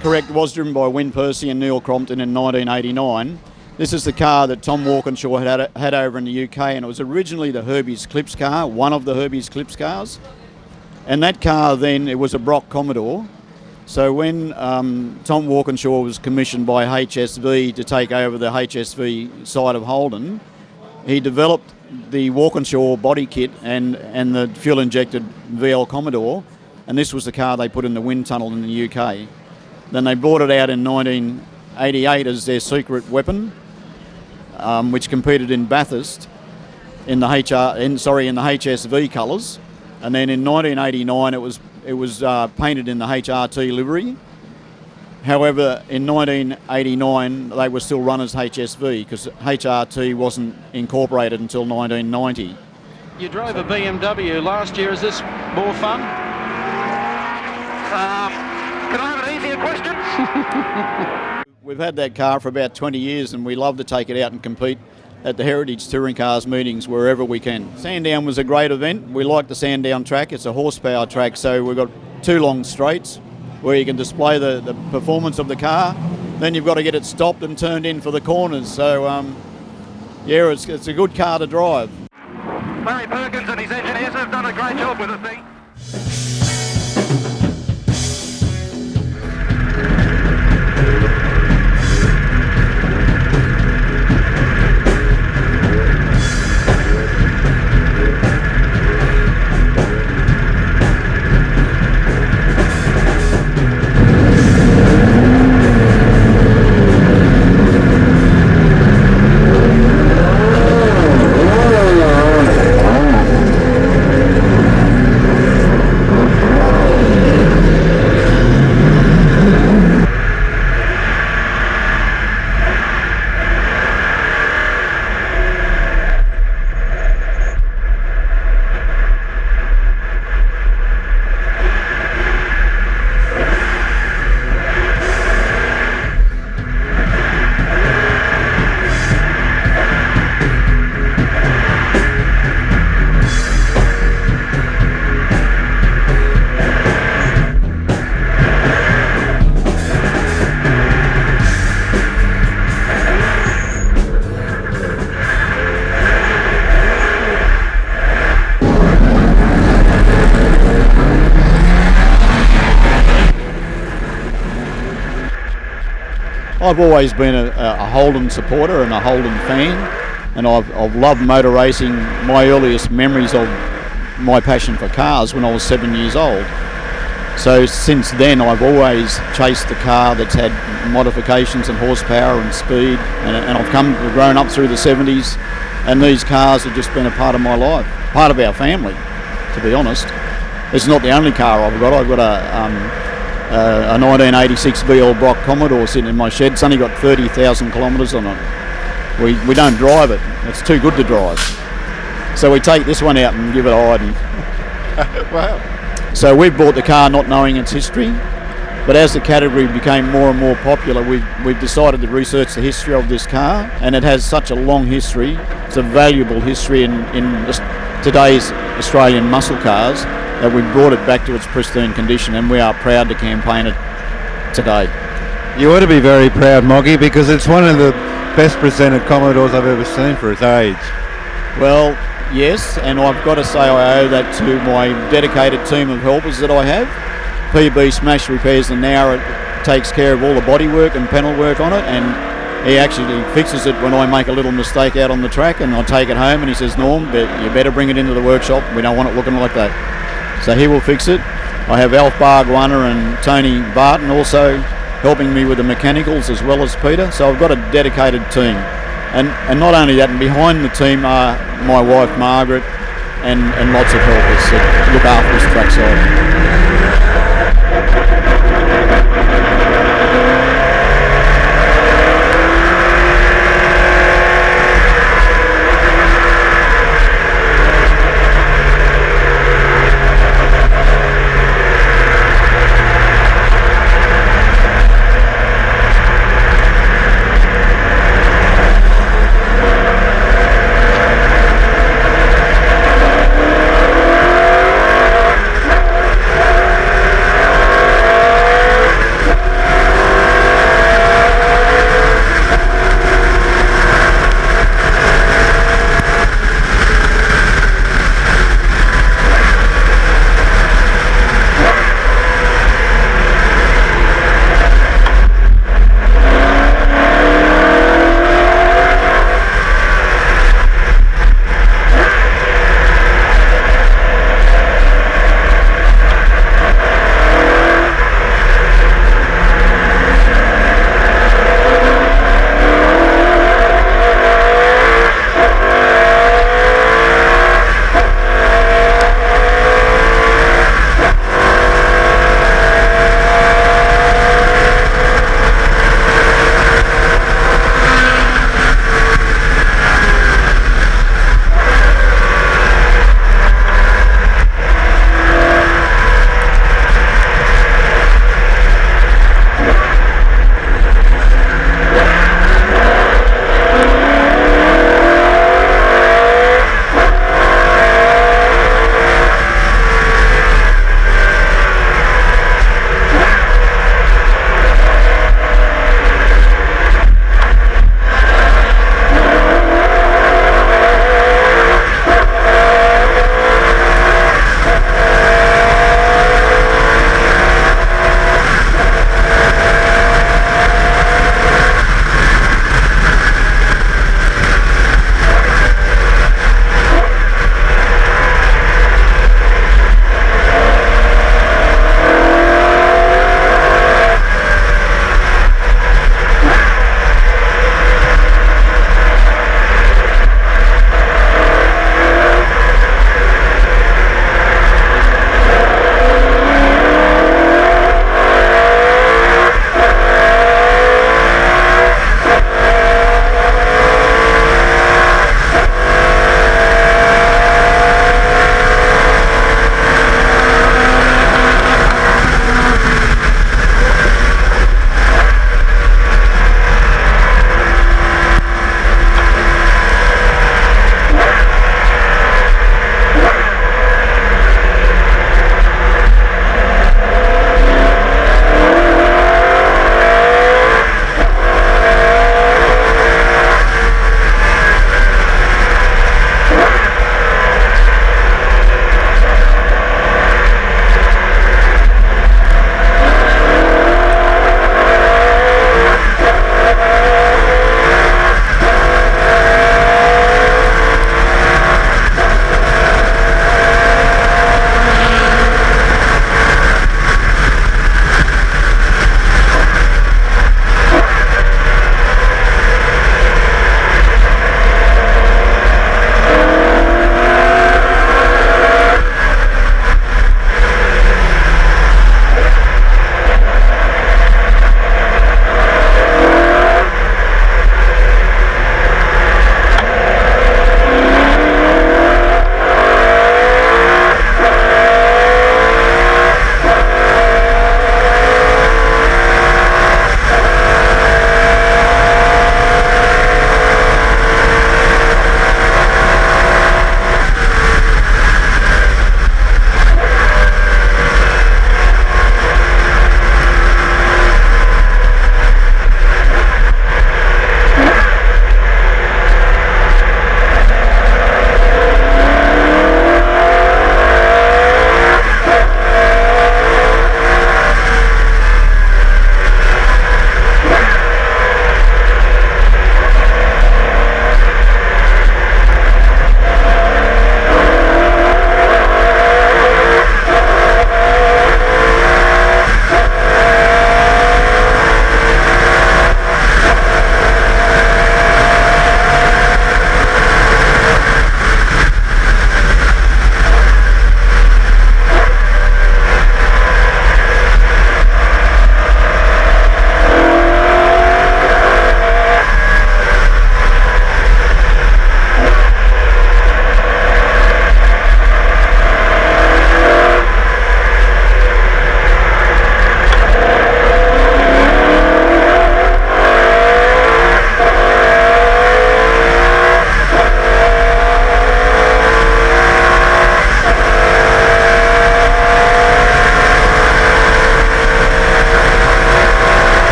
correct, was driven by Percy and Neil Crompton in 1989. This is the car that Tom Walkinshaw had over in the UK, and it was originally the Herbie's Clips car, one of the Herbie's Clips cars. And that car then, it was a Brock Commodore. So when Tom Walkinshaw was commissioned by HSV to take over the HSV side of Holden, he developed the Walkinshaw body kit and the fuel-injected VL Commodore, and this was the car they put in the wind tunnel in the UK. Then they brought it out in 1988 as their secret weapon, which competed in Bathurst in the HSV colours, and then in 1989 it was painted in the HRT livery. However, in 1989 they were still run as HSV because HRT wasn't incorporated until 1990. You drove a BMW last year. Is this more fun? Can I have an easier question? We've had that car for about 20 years and we love to take it out and compete at the Heritage Touring Cars meetings wherever we can. Sandown was a great event. We like the Sandown track. It's a horsepower track, so we've got 2 long straights where you can display the performance of the car. Then you've got to get it stopped and turned in for the corners. So, yeah, it's a good car to drive. Larry Perkins and his engineers have done a great job with the thing. I've always been a Holden supporter and a Holden fan, and I've loved motor racing. My earliest memories of my passion for cars when I was 7 years old. So since then I've always chased the car that's had modifications and horsepower and speed, and I've grown up through the 70s, and these cars have just been a part of my life, part of our family, to be honest. It's not the only car I've got. I've got a 1986 VL Brock Commodore sitting in my shed. It's only got 30,000 kilometres on it. We don't drive it. It's too good to drive. So we take this one out and give it a hide. Wow. So we've bought the car not knowing its history, but as the category became more and more popular, we've decided to research the history of this car, and it has such a long history. It's a valuable history in today's Australian muscle cars, that we brought it back to its pristine condition, and we are proud to campaign it today. You ought to be very proud, Moggy, because it's one of the best presented Commodores I've ever seen for its age. Well, yes, and I've got to say I owe that to my dedicated team of helpers that I have. PB Smash Repairs and now takes care of all the bodywork and panel work on it, and he actually fixes it when I make a little mistake out on the track, and I take it home and he says, Norm, you better bring it into the workshop. We don't want it looking like that. So he will fix it. I have Alf Bargwanner and Tony Barton also helping me with the mechanicals as well as Peter. So I've got a dedicated team. And not only that, and behind the team are my wife Margaret and lots of helpers that look after this trackside.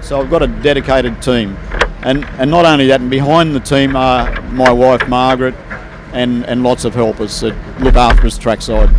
So I've got a dedicated team, and not only that, and behind the team are my wife Margaret and lots of helpers that look after us trackside.